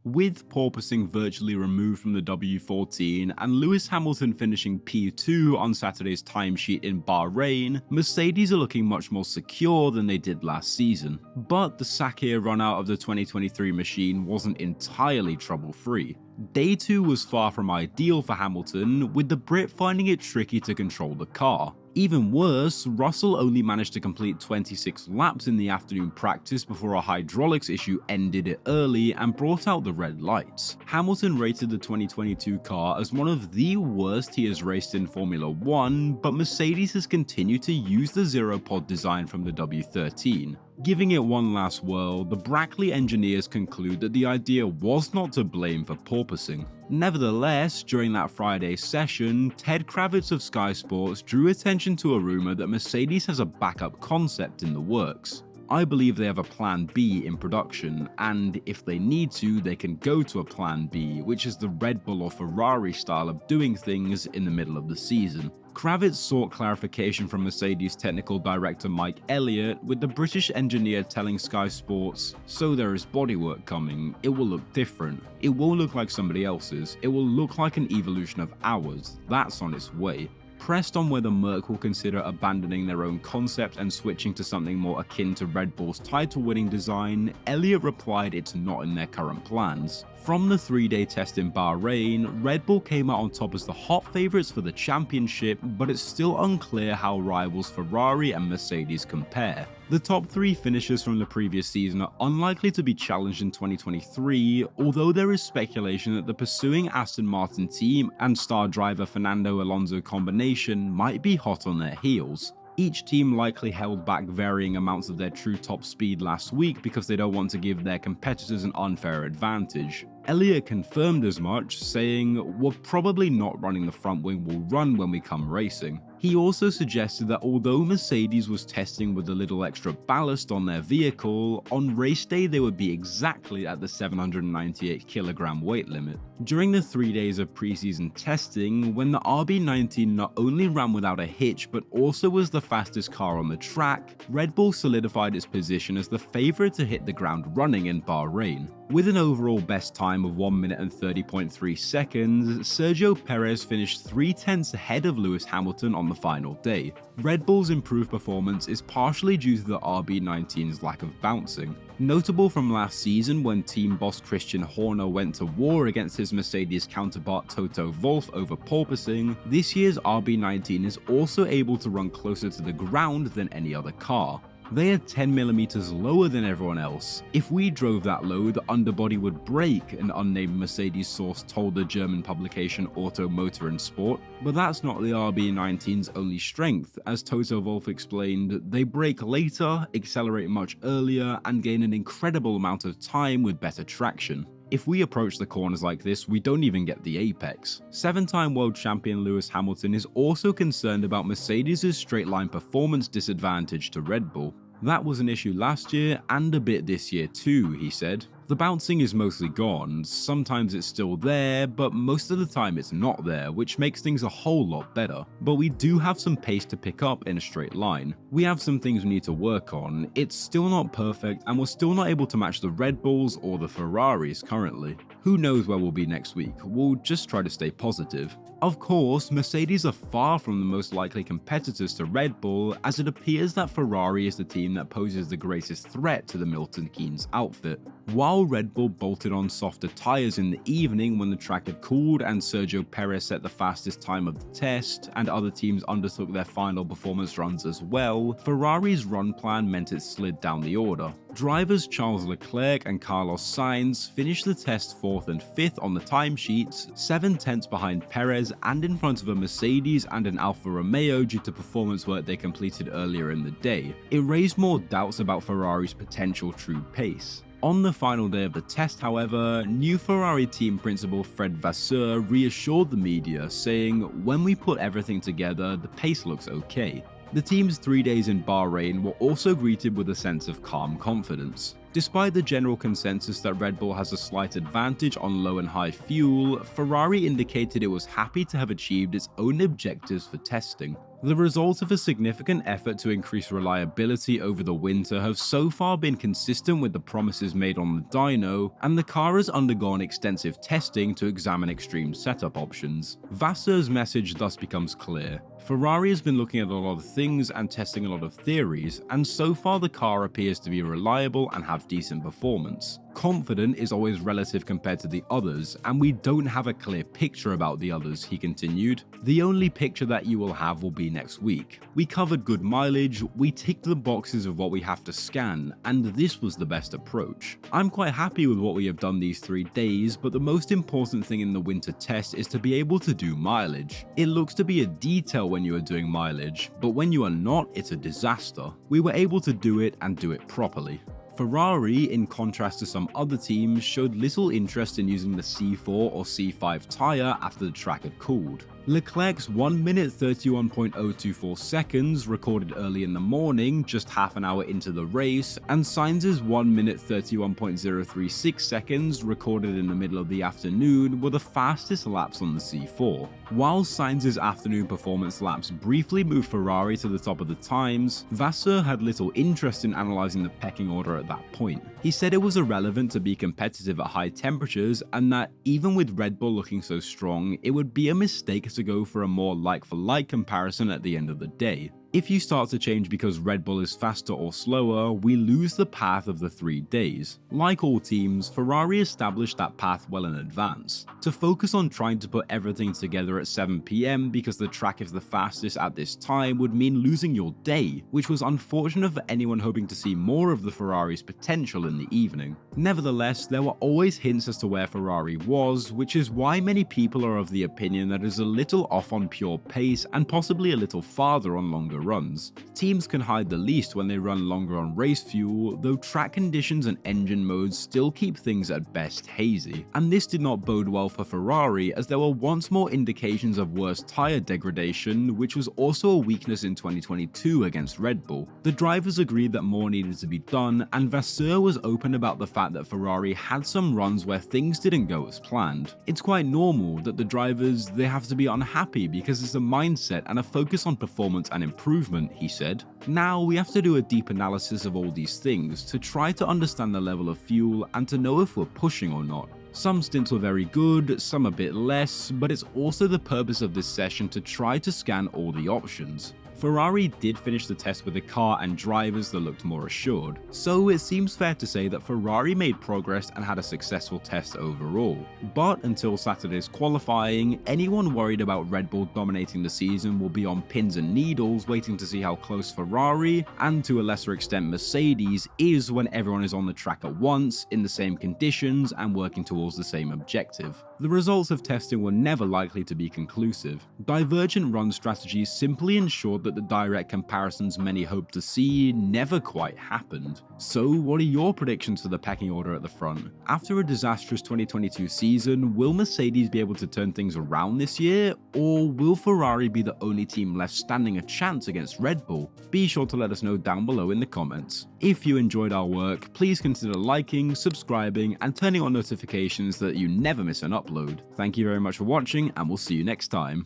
With porpoising virtually removed from the W14 and Lewis Hamilton finishing P2 on Saturday's timesheet in Bahrain, Mercedes are looking much more secure than they did last season. But the Sakhir run out of the 2023 machine wasn't entirely trouble-free. Day 2 was far from ideal for Hamilton, with the Brit finding it tricky to control the car. Even worse, Russell only managed to complete 26 laps in the afternoon practice before a hydraulics issue ended it early and brought out the red lights. Hamilton rated the 2022 car as one of the worst he has raced in Formula 1, but Mercedes has continued to use the zero-pod design from the W13. Giving it one last whirl, the Brackley engineers conclude that the idea was not to blame for porpoising. Nevertheless, during that Friday session, Ted Kravitz of Sky Sports drew attention to a rumour that Mercedes has a backup concept in the works. I believe they have a plan B in production, and if they need to, they can go to a plan B, which is the Red Bull or Ferrari style of doing things in the middle of the season. Kravitz sought clarification from Mercedes technical director Mike Elliott, with the British engineer telling Sky Sports, "So there is bodywork coming, it will look different, it won't look like somebody else's, it will look like an evolution of ours, that's on its way." Pressed on whether Merc will consider abandoning their own concept and switching to something more akin to Red Bull's title-winning design, Elliott replied it's not in their current plans. From the 3-day test in Bahrain, Red Bull came out on top as the hot favourites for the championship, but it's still unclear how rivals Ferrari and Mercedes compare. The top 3 finishers from the previous season are unlikely to be challenged in 2023, although there is speculation that the pursuing Aston Martin team and star driver Fernando Alonso combination might be hot on their heels. Each team likely held back varying amounts of their true top speed last week because they don't want to give their competitors an unfair advantage. Elliott confirmed as much, saying, "We're probably not running the front wing, we'll run when we come racing." He also suggested that although Mercedes was testing with a little extra ballast on their vehicle, on race day they would be exactly at the 798kg weight limit. During the 3 days of preseason testing, when the RB19 not only ran without a hitch but also was the fastest car on the track, Red Bull solidified its position as the favourite to hit the ground running in Bahrain. With an overall best time of 1 minute and 30.3 seconds, Sergio Perez finished 3/10 ahead of Lewis Hamilton on the final day. Red Bull's improved performance is partially due to the RB19's lack of bouncing. Notable from last season when team boss Christian Horner went to war against his Mercedes counterpart Toto Wolff over porpoising, this year's RB19 is also able to run closer to the ground than any other car. They are 10mm lower than everyone else. If we drove that low, the underbody would break, an unnamed Mercedes source told the German publication Auto, Motor and Sport. But that's not the RB19's only strength. As Toto Wolff explained, they brake later, accelerate much earlier, and gain an incredible amount of time with better traction. If we approach the corners like this, we don't even get the apex. 7-time world champion Lewis Hamilton is also concerned about Mercedes' straight-line performance disadvantage to Red Bull. That was an issue last year and a bit this year too, he said. The bouncing is mostly gone, sometimes it's still there, but most of the time it's not there, which makes things a whole lot better. But we do have some pace to pick up in a straight line. We have some things we need to work on, it's still not perfect and we're still not able to match the Red Bulls or the Ferraris currently. Who knows where we'll be next week, we'll just try to stay positive. Of course, Mercedes are far from the most likely competitors to Red Bull, as it appears that Ferrari is the team that poses the greatest threat to the Milton Keynes outfit. While Red Bull bolted on softer tyres in the evening when the track had cooled and Sergio Perez set the fastest time of the test, and other teams undertook their final performance runs as well, Ferrari's run plan meant it slid down the order. Drivers Charles Leclerc and Carlos Sainz finished the test 4th and 5th on the timesheets, 7/10 behind Perez and in front of a Mercedes and an Alfa Romeo due to performance work they completed earlier in the day. It raised more doubts about Ferrari's potential true pace. On the final day of the test, however, new Ferrari team principal Fred Vasseur reassured the media, saying, "When we put everything together, the pace looks okay." The team's 3 days in Bahrain were also greeted with a sense of calm confidence. Despite the general consensus that Red Bull has a slight advantage on low and high fuel, Ferrari indicated it was happy to have achieved its own objectives for testing. The results of a significant effort to increase reliability over the winter have so far been consistent with the promises made on the dyno, and the car has undergone extensive testing to examine extreme setup options. Vassar's message thus becomes clear. Ferrari has been looking at a lot of things and testing a lot of theories, and so far the car appears to be reliable and have decent performance. Confident is always relative compared to the others, and we don't have a clear picture about the others, he continued. The only picture that you will have will be next week. We covered good mileage, we ticked the boxes of what we have to scan, and this was the best approach. I'm quite happy with what we have done these 3 days, but the most important thing in the winter test is to be able to do mileage. It looks to be a detail when you are doing mileage, but when you are not, it's a disaster. We were able to do it and do it properly. Ferrari, in contrast to some other teams, showed little interest in using the C4 or C5 tyre after the track had cooled. Leclerc's 1 minute 31.024 seconds recorded early in the morning, just half an hour into the race, and Sainz's 1 minute 31.036 seconds recorded in the middle of the afternoon were the fastest laps on the C4. While Sainz's afternoon performance laps briefly moved Ferrari to the top of the times, Vassar had little interest in analysing the pecking order at that point. He said it was irrelevant to be competitive at high temperatures, and that even with Red Bull looking so strong, it would be a mistake to go for a more like-for-like comparison at the end of the day. If you start to change because Red Bull is faster or slower, we lose the path of the 3 days. Like all teams, Ferrari established that path well in advance. To focus on trying to put everything together at 7 PM because the track is the fastest at this time would mean losing your day, which was unfortunate for anyone hoping to see more of the Ferrari's potential in the evening. Nevertheless, there were always hints as to where Ferrari was, which is why many people are of the opinion that it is a little off on pure pace and possibly a little farther on longer runs. Teams can hide the least when they run longer on race fuel, though track conditions and engine modes still keep things at best hazy. And this did not bode well for Ferrari, as there were once more indications of worse tyre degradation, which was also a weakness in 2022 against Red Bull. The drivers agreed that more needed to be done, and Vasseur was open about the fact that Ferrari had some runs where things didn't go as planned. It's quite normal that the drivers, they have to be unhappy because it's a mindset and a focus on performance and improvement, he said. Now we have to do a deep analysis of all these things to try to understand the level of fuel and to know if we're pushing or not. Some stints were very good, some a bit less, but it's also the purpose of this session to try to scan all the options. Ferrari did finish the test with a car and drivers that looked more assured, so it seems fair to say that Ferrari made progress and had a successful test overall. But until Saturday's qualifying, anyone worried about Red Bull dominating the season will be on pins and needles waiting to see how close Ferrari, and to a lesser extent Mercedes, is when everyone is on the track at once, in the same conditions and working towards the same objective. The results of testing were never likely to be conclusive. Divergent run strategies simply ensured that the direct comparisons many hoped to see never quite happened. So what are your predictions for the pecking order at the front? After a disastrous 2022 season, will Mercedes be able to turn things around this year, or will Ferrari be the only team left standing a chance against Red Bull? Be sure to let us know down below in the comments. If you enjoyed our work, please consider liking, subscribing, and turning on notifications so that you never miss an upload. Thank you very much for watching, and we'll see you next time.